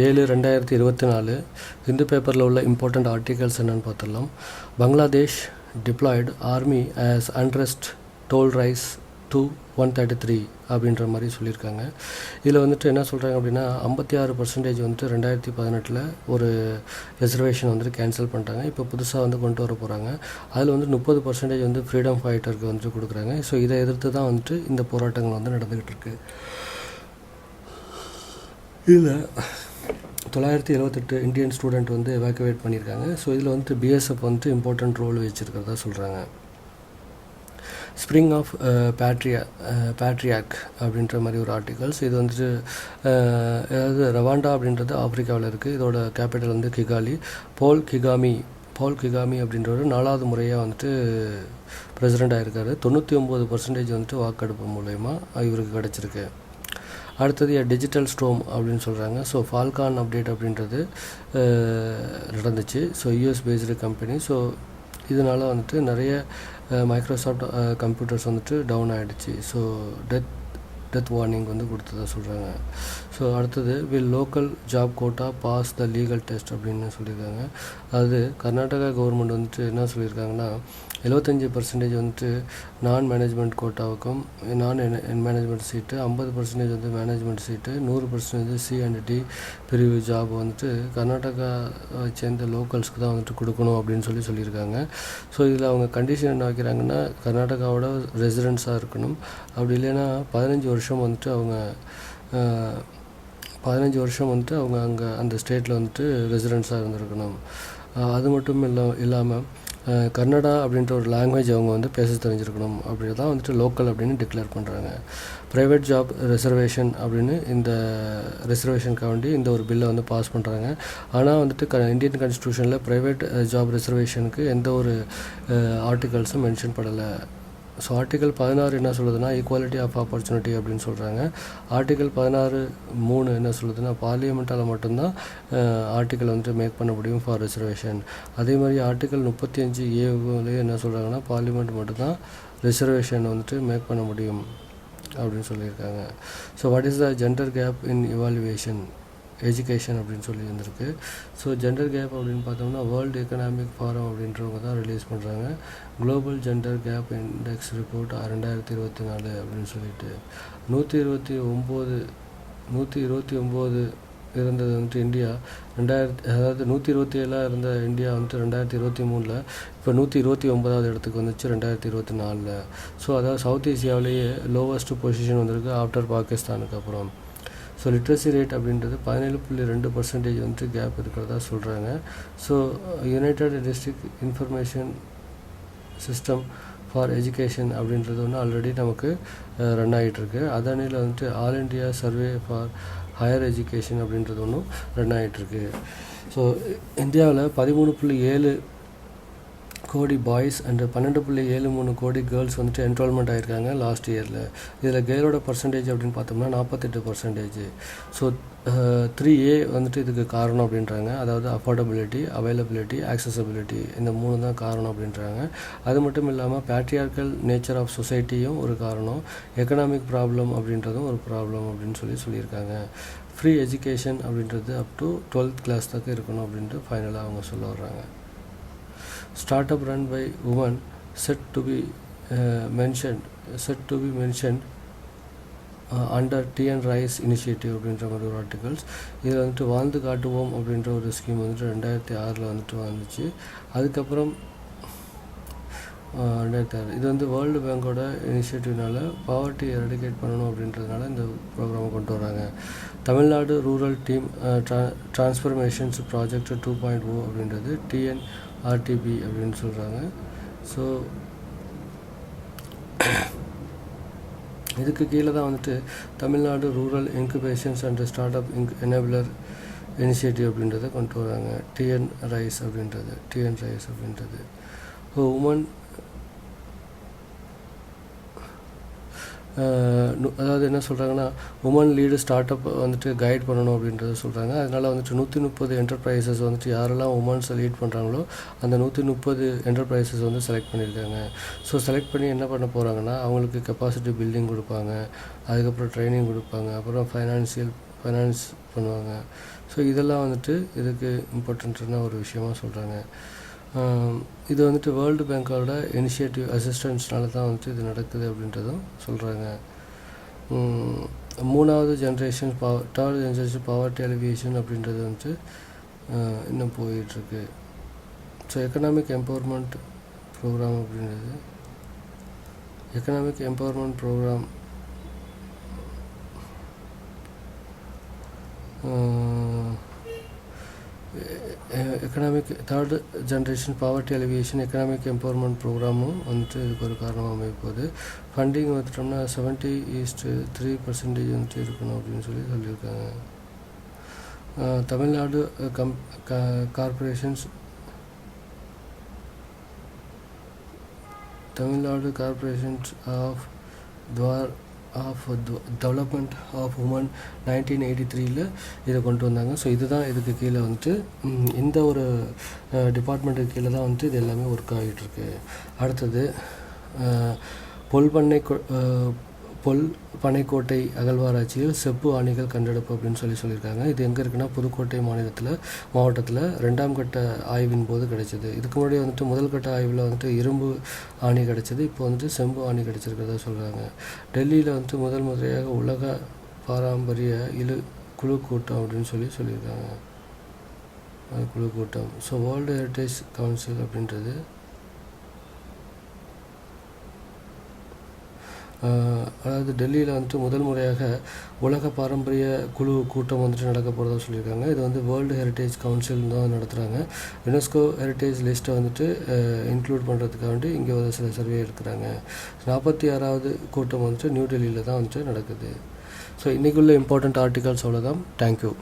7/2024 ஹிந்து பேப்பரில் உள்ள important articles என்னென்னு பார்த்துடலாம். Bangladesh deployed army as unrest toll rise to 133 அப்படின்ற மாதிரி சொல்லியிருக்காங்க. இதில் என்ன சொல்கிறாங்க அப்படின்னா 56% 2018 ஒரு ரிசர்வேஷன் கேன்சல் பண்ணிட்டாங்க. இப்போ புதுசாக கொண்டு வர போகிறாங்க. அதில் 30% ஃப்ரீடம் ஃபைட்டருக்கு கொடுக்குறாங்க. ஸோ இதை எதிர்த்து தான் இந்த போராட்டங்கள் நடந்துக்கிட்டு இருக்கு. இதில் 978 இந்தியன் ஸ்டூடெண்ட் எவாக்குவேட் பண்ணியிருக்காங்க. ஸோ இதில் பிஎஸ்எஃப் இம்பார்ட்டண்ட் ரோல் வச்சுருக்கிறதா சொல்கிறாங்க. ஸ்ப்ரிங் ஆஃப் பேட்ரியாக் அப்படின்ற மாதிரி ஒரு ஆர்டிகல்ஸ். இது அதாவது ரவாண்டா அப்படின்றது ஆப்பிரிக்காவில் இருக்குது. இதோட கேபிட்டல் கிகாலி. பால் கிகாமி அப்படின்றவர் 4வது முறையாக பிரசிடெண்ட் ஆகிருக்காரு. 99% வாக்கெடுப்பு மூலயமா இவருக்கு கிடச்சிருக்கு. அடுத்தது டிஜிட்டல் ஸ்ட்ரோம் அப்படின்னு சொல்கிறாங்க. ஸோ ஃபால்கான் அப்டேட் அப்படின்றது நடந்துச்சு. So US based company. So இதனால் நிறைய மைக்ரோசாஃப்ட் கம்ப்யூட்டர்ஸ் டவுன் ஆகிடுச்சு. ஸோ டெத் வார்னிங் கொடுத்ததா சொல்கிறாங்க. ஸோ அடுத்தது will local job quota pass the legal test அப்படின்னு சொல்லியிருக்காங்க. அதாவது கர்நாடகா கவர்மெண்ட் என்ன சொல்லியிருக்காங்கன்னா 75% நான் மேனேஜ்மெண்ட் கோட்டாவுக்கும் நான் மேனேஜ்மெண்ட் சீட்டு, 50% மேனேஜ்மெண்ட் சீட்டு, 100% C&D பிரிவு ஜாப் கர்நாடகாவை சேர்ந்த லோக்கல்ஸ்க்கு தான் கொடுக்கணும் அப்படின்னு சொல்லியிருக்காங்க. ஸோ இதில் அவங்க கண்டிஷன் என்ன வைக்கிறாங்கன்னா கர்நாடகாவோட ரெசிடென்ஸாக இருக்கணும். அப்படி இல்லைன்னா 15 வருஷம் அவங்க 15 வருஷம் அவங்க அங்கே அந்த ஸ்டேட்டில் ரெசிடென்ஸாக இருந்திருக்கணும். அது மட்டும் இல்லாமல் கன்னடா அப்படின்ற ஒரு லாங்குவேஜ் அவங்க பேச தெரிஞ்சிருக்கணும். அப்படி தான் லோக்கல் அப்படின்னு டிக்ளேர் பண்ணுறாங்க. ப்ரைவேட் ஜாப் ரிசர்வேஷன் அப்படின்னு இந்த ரிசர்வேஷனுக்காண்டி இந்த ஒரு பில்லை பாஸ் பண்ணுறாங்க. ஆனால் இந்தியன் கான்ஸ்டியூஷனில் ப்ரைவேட் ஜாப் ரிசர்வேஷனுக்கு எந்த ஒரு ஆர்டிகல்ஸும் மென்ஷன் பண்ணலை. ஸோ ஆர்டிகல் 16 என்ன சொல்லுதுன்னா ஈக்குவாலிட்டி ஆஃப் ஆப்பர்ச்சுனிட்டி அப்படின்னு சொல்கிறாங்க. ஆர்டிகல் 16(3) என்ன சொல்லுதுன்னா பார்லிமெண்ட்டால் மட்டும்தான் ஆர்டிக்கல் மேக் பண்ண முடியும் ஃபார் ரிசர்வேஷன். அதே மாதிரி ஆர்டிகல் 35A என்ன சொல்கிறாங்கன்னா பார்லிமெண்ட் மட்டும்தான் ரிசர்வேஷன் மேக் பண்ண முடியும் அப்படின்னு சொல்லியிருக்காங்க. So what is the gender gap in evaluation education அப்படின்னு சொல்லி வந்திருக்கு. ஸோ ஜெண்டர் கேப் அப்படின்னு பார்த்தோம்னா வேர்ல்டு எக்கனாமிக் ஃபாரம் அப்படின்றவங்க தான் ரிலீஸ் பண்ணுறாங்க. Global gender gap index report 2024 அப்படின்னு சொல்லிட்டு 129 இருந்தது இந்தியா 2000, அதாவது 127 இருந்த இந்தியா 2023 இப்போ 129வது இடத்துக்கு வந்துச்சு 2024. ஸோ அதாவது சவுத் ஏசியாவிலேயே லோவஸ்ட் பொசிஷன் வந்திருக்கு ஆஃப்டர் பாகிஸ்தானுக்கு அப்புறம். ஸோ லிட்ரஸி ரேட் அப்படின்றது 17.2% கேப் இருக்கிறதா சொல்கிறாங்க. So united district information system for education அப்படின்றது ஆல்ரெடி நமக்கு ரன் ஆகிட்டுருக்கு. அதனில் all India survey for higher education அப்படின்றது ஒன்றும் ரன் ஆகிட்டுருக்கு. ஸோ இந்தியாவில் 13.7 கோடி பாய்ஸ் அண்ட் 12.73 கோடி கேர்ள்ஸ் என்ரோல்மெண்ட் ஆகியிருக்காங்க லாஸ்ட் இயரில். இதில் கேர்ளோட பர்சன்டேஜ் அப்படின்னு பார்த்தோம்னா 48%. ஸோ 3A இதுக்கு காரணம் அப்படின்றாங்க. அதாவது அஃபோர்டபிலிட்டி, அவைலபிலிட்டி, ஆக்சசபிலிட்டி, இந்த 3 தான் காரணம் அப்படின்றாங்க. அது மட்டும் இல்லாமல் பேட்ரியார்க்கல் நேச்சர் ஆஃப் சொசைட்டியும் ஒரு காரணம், எக்கனாமிக் ப்ராப்ளம் அப்படின்றதும் ஒரு ப்ராப்ளம் அப்படின்னு சொல்லியிருக்காங்க. ஃப்ரீ எஜுகேஷன் அப்படின்றது அப் டு 12th கிளாஸ் தக்க இருக்கணும் அப்படின்ட்டு ஃபைனலாக அவங்க சொல்ல வர்றாங்க. Startup run by women set to be mentioned under TN Rise initiative அப்படின்ற மாதிரி ஒரு ஆர்டிகல்ஸ். இதில் வாழ்ந்து காட்டுவோம் அப்படின்ற ஒரு ஸ்கீம் 2006 வந்துச்சு. அதுக்கப்புறம் 2006 இது வேர்ல்டு பேங்கோட இனிஷியேட்டிவ்னால பாவர்ட்டி எரடிகேட் பண்ணணும் அப்படின்றதுனால இந்த ப்ரோக்ராமை கொண்டு வராங்க. Tamil Nadu rural team transformations project 2.0 அப்படின்றது TNRTB அப்படின்னு சொல்கிறாங்க. ஸோ இதுக்கு கீழே தான் Tamil Nadu rural incubations and start up enabler initiative அப்படின்றத கொண்டு வராங்க. TN ரைஸ் அப்படின்றது. ஸோ உமன் அதாவது என்ன சொல்கிறாங்கன்னா women lead start up guide பண்ணணும் அப்படின்றத சொல்கிறாங்க. அதனால் 130 என்டர்பிரைசஸ் யாரெல்லாம் உமன்ஸை லீட் பண்ணுறாங்களோ அந்த 130 என்டர்பிரைசஸ் செலக்ட் பண்ணியிருக்காங்க. ஸோ செலக்ட் பண்ணி என்ன பண்ண போகிறாங்கன்னா அவங்களுக்கு கெப்பாசிட்டி பில்டிங் கொடுப்பாங்க, அதுக்கப்புறம் ட்ரைனிங் கொடுப்பாங்க, அப்புறம் ஃபைனான்ஸ் பண்ணுவாங்க. ஸோ இதெல்லாம் வந்துட்டு இதுக்கு இம்பார்ட்டண்ட்டான ஒரு விஷயமாக சொல்கிறாங்க. இது வந்துட்டு வேர்ல்டு பேங்கோட இனிஷியேட்டிவ் அசிஸ்டன்ஸ்னால தான் வந்துட்டு இது நடக்குது அப்படின்றதும் சொல்கிறாங்க. மூணாவது generation third generation poverty alleviation அப்படின்றது வந்துட்டு இன்னும் போயிட்டுருக்கு. ஸோ எக்கனாமிக் எம்பவர்மெண்ட் ப்ரோக்ராம் அப்படின்றது economic empowerment programme economic third generation poverty alleviation economic empowerment ப்ரோக்ராமும் வந்துட்டு இதுக்கு ஒரு காரணமாக அமைப்போகுது. ஃபண்டிங் வந்துட்டோம்னா 70:3% வந்துட்டு இருக்கணும் அப்படின்னு சொல்லியிருக்காங்க. Tamil Nadu corporations of development of women 1983 இதை கொண்டு வந்தாங்க. ஸோ இதுதான் இதுக்கு கீழே வந்துட்டு இந்த ஒரு டிபார்ட்மெண்ட்டுக்கு கீழே தான் வந்துட்டு இது எல்லாமே ஒர்க் ஆகிட்டுருக்கு. அடுத்தது பொல் பனைக்கோட்டை அகழ்வாராய்ச்சியில் செப்பு ஆணிகள் கண்டெடுப்பு அப்படின்னு சொல்லியிருக்காங்க. இது எங்கே இருக்குன்னா புதுக்கோட்டை மாவட்டத்தில் 2ஆம் கட்ட ஆய்வின் போது கிடைச்சிது. இதுக்கு முன்னாடி வந்துட்டு முதல் கட்ட ஆய்வில் வந்துட்டு இரும்பு ஆணி கிடைச்சிது. இப்போ வந்துட்டு செம்பு ஆணி கிடைச்சிருக்கிறதா சொல்கிறாங்க. டெல்லியில் வந்துட்டு முதல் முறையாக உலக பாரம்பரிய குழு கூட்டம் அப்படின்னு சொல்லியிருக்காங்க. குழு கூட்டம். ஸோ வேர்ல்டு ஹெரிட்டேஜ் கவுன்சில் அப்படின்றது அதாவது டெல்லியில் வந்துட்டு முதல் முறையாக உலக பாரம்பரிய குழு கூட்டம் வந்துட்டு நடக்க போகிறதா சொல்லியிருக்காங்க. இது வந்து வேர்ல்டு ஹெரிட்டேஜ் கவுன்சில் தான் நடத்துகிறாங்க. யுனெஸ்கோ ஹெரிட்டேஜ் லிஸ்ட்டை வந்துட்டு இன்க்ளூட் பண்ணுறதுக்காண்டி இங்கே ஒரு சில சர்வே எடுக்கிறாங்க. 46வது கூட்டம் வந்துட்டு நியூ டெல்லியில் தான் வந்துட்டு நடக்குது. ஸோ இன்றைக்குள்ள இம்பார்ட்டண்ட் ஆர்டிகல்ஸ் அவ்வளோதான். தேங்க்யூ.